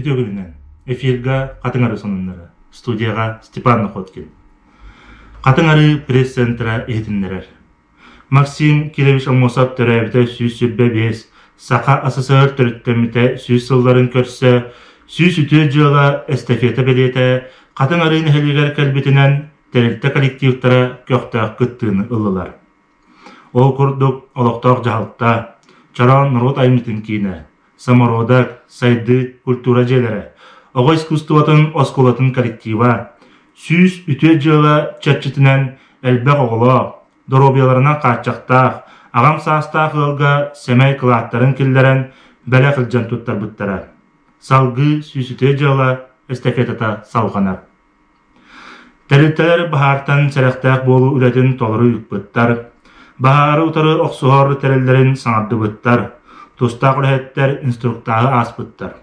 Ütөгүнен эфирга катыңары сонуннары. Студияга Степан Находкин. Катыңары пресс-центра этиннерер. Максим Киревич Алмосап төрәбите сүйсүббе бес, Сақа СССР төрүттөмүтө сүйс сылларын көрсө, сүйс үтө жыла эстафета белете, катыңары нехелигер кэлбитинен терилте коллективтара көктөк кыттыыны ыллылар. Ол курдук олоктоок жаалыкта, чаран народ аймытын кийне, самородак, сайды культура желері, оға искусствотын осколатын коллектива, сүйс үтө жыла чатчытынан әлбәк оғылы, доробияларынан қатчақтақ, ағам састақ ылға сәмәй кылаттарын келдерін бәлі қылжан тұттар бұттара. Салғы сүйс үтө жыла эстафетата салғанар. Тәрілтелер бағартан сәріқтақ болу үлетін толыры үкпіттар, бағары ұтары оқсуғар тәрілдерін саңарды бұттар, тустақ үләттер инструктағы аспыттар.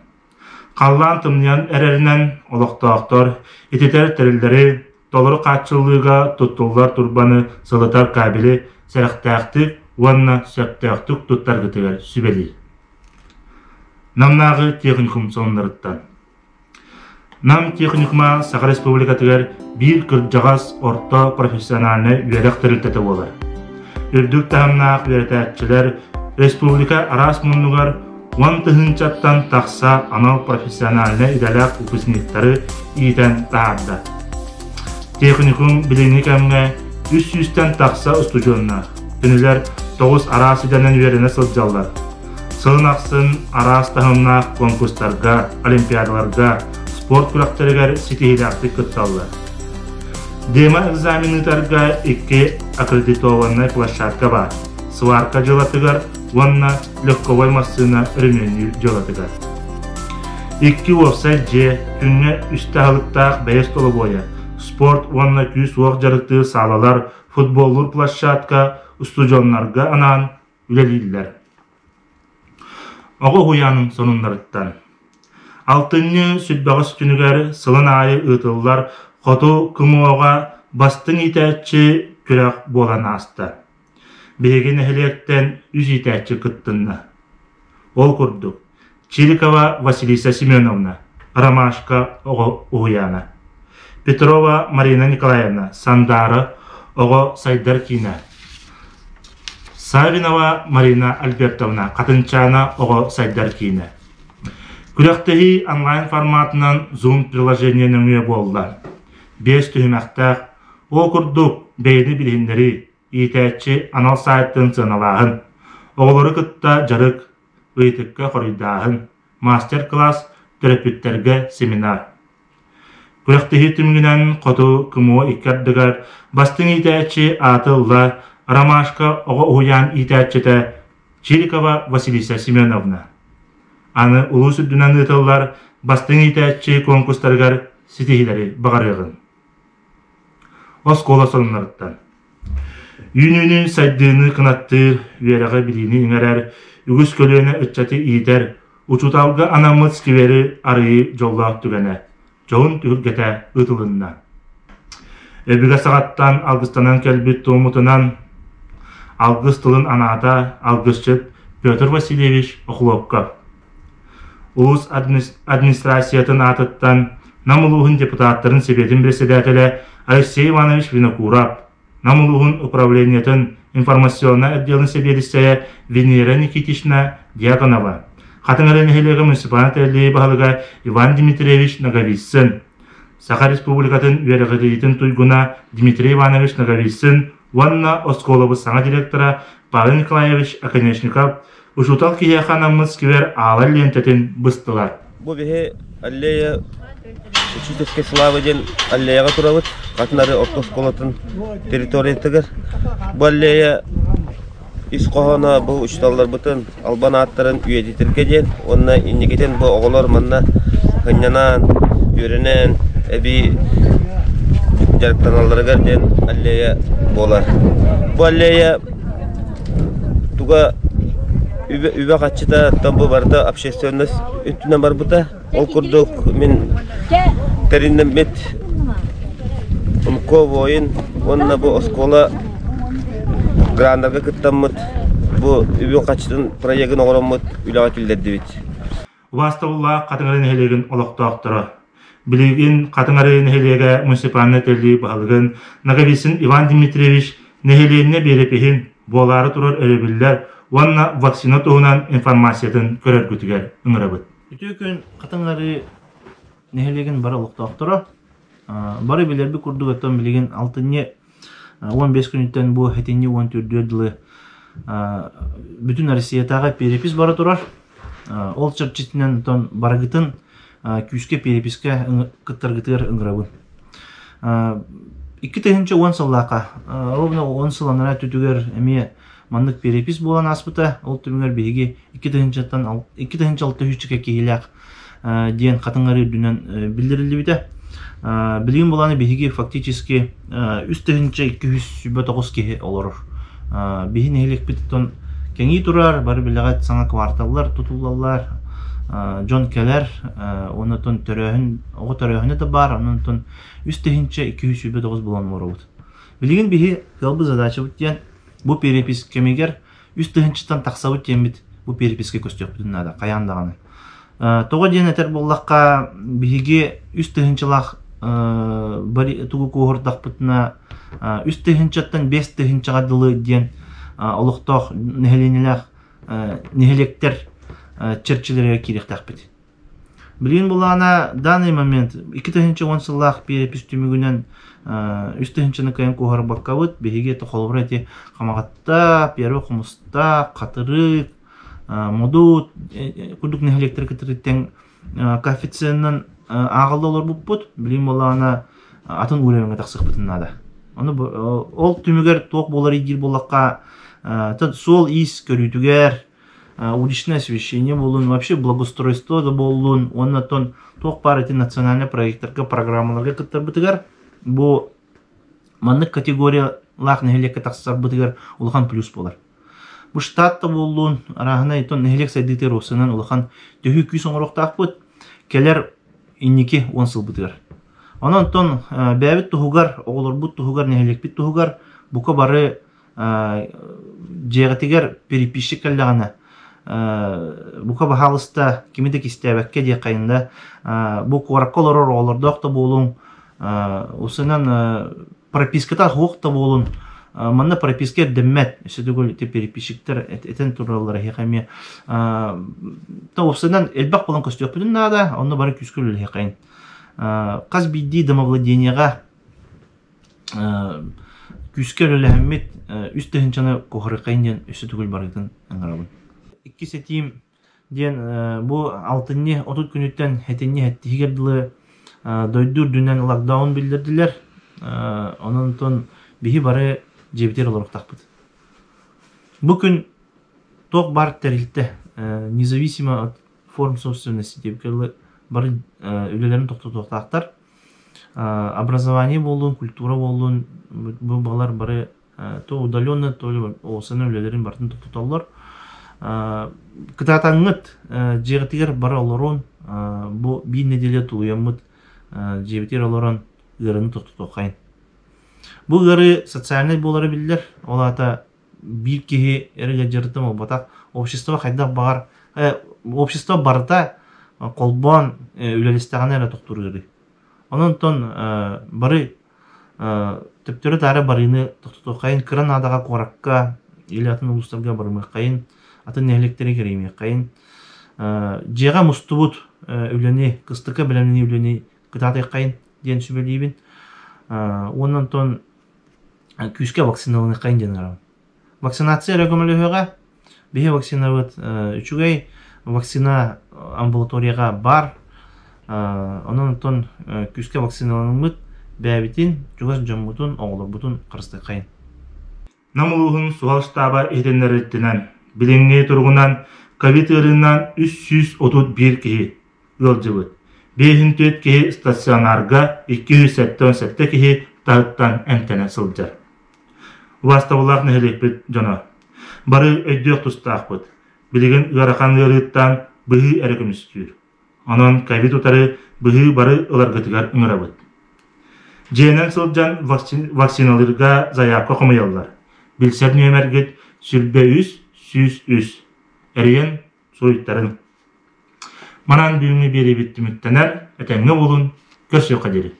Қаллан тымниян әрерінен олықтақтар, ететер тәрілдері, толыры қатшылыға тұттылар турбаны сылытар кабелі, сәріқтақтық, уанна сөптақтық тұттар күтігер сүбелі. Намнағы техникум сонларыттан. Нам техникума Сақа Республикатығар бір күрджағас орта профессиональны үйерек тәрілтеті болар. Үрдік тағымнақ үйеретәтчілер Республика арас мұнлығар 10 тыгынчаттан тақса анал профессиональны идалақ выпускниктары иетен тағарда. Техникум білігіне кәмге 300-тен тақса ұстужонна. Түнілер 9 арас иденен үйеріне сылджалар. Сылын ақсын арас тағымнақ конкурстарға, олимпиадаларға, спорт күрақтарығар сетихилақты күтталар. Дема экзаменытарға 2 аккредитованный площадка бар. Сварка жылатыгар, ванна легковой машина ремонт жылатыгар. 2 офсайт же күнге үстәғылықтақ бәйес толы бойы. Спорт ванна күс оқ жарықты салалар, футболлар площадка, устужонларға анан үлелейлер. Оғы хуяның сонундарыттан. 6-ны сүтбағыз күнігер сылын айы ұтылылар, қоту күмуға бастың итәтші күрәк болан асты. Беген әхілектен үз итәтші күттінна. Ол күрдік. Чирикова Василиса Семеновна, Ромашка оғы ұғыяна. Петрова Марина Николаевна, Сандара оғы Сайдар Кина. Савинова Марина Альбертовна, Қатынчана оғы Сайдар Кина. Күрәқтігі онлайн форматынан Zoom приложениенің үйе болды. 5 түхімәқтәқ, ол күрдік бейді білгендері итәтші анал сайттың сыналағын, оғылары күтті жарық, өйтікке қорыйдағын, мастер-класс терапевттерге семинар. Күрәқтігі түмгінен қоту күмуы иккердігер, бастың итәтші атылла, Ромашка оғы ұян итәтшіті Чирикова Василиса Семеновна. Аны ұлы сүрдінен ұтылар, бастың итәтші конкурстарғар сетихилері бағарығын. Оскола сонларыттан. Үйнүнү сайдыны кынаттыр, үйеріға біліні еңерер, үгіс көліні үтчаты иетер, учуталғы анамыц кивері арıyı жоллақ түгені, жоғын түгілгеті ұтылынна. Өбіға сағаттан алғыстанан кәлбіт тоғымытынан, алғыс тылын аната алғысчыт Петр Васильевич Охлопков. Улус администрациятын атыттан намылуғын депутаттарын себетін председателі Алексей Иванович Винокуров, намылуғын управлениетін информационный отделын себедістері Венера Никитична Дьяконова, қатыңырын әхелегі муниципалит әлі бағылыға Иван Дмитриевич Наговицын, Сақа Республикатын үйеріғілейтін туйгуна Дмитрий Иванович Наговицын, Ванна Осколовы саңа директора Павел Николаевич Оконечников, ұшутал кейханамыз кевер ағалар лентетін бұстылар. Бұл бейе әллея учительский славы ден аллеяға тұрабыт, қатынары орта школатын территориятығыр. Бұл аллея исқоғана бұл ұшталар бұтын албан аттарын үйедетірге ден, онына иннекетен бұл оғылар манна қынянан, үйренен, әбі жарықтаналарығар ден аллея болар. Бұл аллея туға Үбе қатшыда тамбы барда общественность үттінен бар бұта. Ол күрдік мен тәрінен мет ұмков ойын, онына бұл оскола грандарға күттен мұт. Бұл үбе қатшыдың проегін оғырын мұт үліға келдерді бет. Убастаула катыңары нехелеген олоқтоқтыры. Билигин катыңары нехелеге муниципальный телли бағылығын Наговицин Иван Дмитриевич нехеленне берепехин болары турар өребіллер, онна вакцина туғынан информациятын көрер күтігер ұңырабыд. Үті күн катыңары нехелеген бары олоқтоқтыры. Бары билерби курдук аттан билеген 15 күнүттен бу хетинни 14 жылы бүтүн Россиятага перепис бара турар. Ол чырчитинен тон барагытын күскө переписке кыттаргытыр ыңгырабын. 2010 сыллака, ровно 10 сыланара түтүгер эме мандык перепис болан аспыта, ол түмүгер биги 2006 кейлак диен катыңары дүнен билдирилди бите. Билген боланы биги фактически үстөһүнчө 209 кеhe олор. Биһин элек биттон кеңи турар, бары билегат саңа кварталлар тутулалар, Джон Келлер, онотон төрөһүнө да бар, онотон үстөһүнчө 209 болон моробут. Билген биһи калбы задача бутен бу перепис кемегер үстөһүнчөтөн таксабыт тембит бу переписке көстөп бүтүнада каяндаганы. Тога ден этер боллакка биһиге үстөһүнчөлак бari тугу когордак бутна үстөһүнчөттөн 5 төһүнчөга дылы ден олукток нехелектер черчилерге киректак бит. Билген булана данный момент 2010 сыллах перепис түмүгүнөн үстөһүнчөнү кайын когор баккабыт биһиге тохолбурати камагатта, первый хумуста, катырык, модут, кудук нехелектер китриттен коэффициентнен ағылдалар бұппыт, білім болағына атын өлеміңе тақсық бұтыннада. Ол түмігер тоқ болар едер болаққа сол ис көрітігер, уличное освещение болуын, вообще благоустройство да болуын, оннан тоқ бар еті национальный проекттарға, программаларға кіттар бұтығар, бұл маңдық категориялақ нехелекке тақсықсар бұтығар ұлған плюс болар. Бұл штатта болуын, арағына етон нехелек сайдықтер осынан ұлған төхі күй соңырықтақ бұт, келер инники 10 сыл бұтығар. Онан тон бәбіт тұхуғар, оғылар бұт тұхуғар, нехелек бит тұхуғар, бұқа бары жеғатығар переписші кәлдіғана. Бұқа бағалыста кемеді кестәбәкке де қайында, бұл қораққалар оғылардақта болуын, осынан пропискатар хуқта болуын, манна прописке дәммәт, сөдігіл переписшіктер әтен туралары хеқаме. Осынан әлбақ болан көстек бүтін нада, оны бары күскүл хеқайын. Қаз бидді домовладенияға күскүл әләхімет үстіхінчаны қоғырықайын ден сөдігіл барытын аңырабын. 2 сетим ден бұл алтынне 30 күніттен әтенне әттігерділі дойдур дүнен локдаун білдірділер. Онын тон бігі бары жебітер олар ұқтақпыд. Бүкін тоқ бар тәрілті независимо от форм собственности дебкерлі бары өлелерін тоқтақтар. Образование болуын, культура болуын, бұл бағалар бары то удаленный, то осыны өлелерін барын тоқтаталар. Кытатаңыт жегітігер бары оларын бұл бейін неделе тұлуямыд жебітер оларын ғырыны тоқтатуқайын. Бұл ғыры социальный болары білдер, ол ата бір кеге әріге жырытым ол батақ общество қайдақ бағар, общество барыта қолбан үлелестіған әрі тоқтыр ғыры. Onun ton bari tüptürü tarı barını tututu kayın kıran adaga korakka ili atın uluslarga barımı kayın atın nehlekteri kereymi kayın jega mustubut üleni kıstıka bilemini üleni kıtatay kayın diyen sübeliyibin onun ton küske vaksinalını kayın diyen vaksinasiya rekomendasyoga bihe vaksinavut üçügey vakcina ambulatoriyaga бар onun ton küske vaksinalınmıt бәбитин жугас жомутун оголорбутун кырысты кайын. Намулугун суал штаба эденнереттинен билеңне тургунан ковид ырынан 331 кихи ылжыбыт. 504 кихи стационарга 277 кихи тағыттан әмтене сылжар. Убастабылақ нехелекпет жона. Бары өйдек тұстақпыт. Билеген ырақан ырыттан бұғы әрекімістер. Онын ковид утары бұғы бары ыларгытыгар ыңырабыт. Жейнен сылжан вакциналарга заявка қомайалар. Билсет нөмергет сүрбе үс, сүз үс. Әрген суйттарын. Манан бүгүнгү бери биттимиктенер, этеңге болун, көрсө кадери.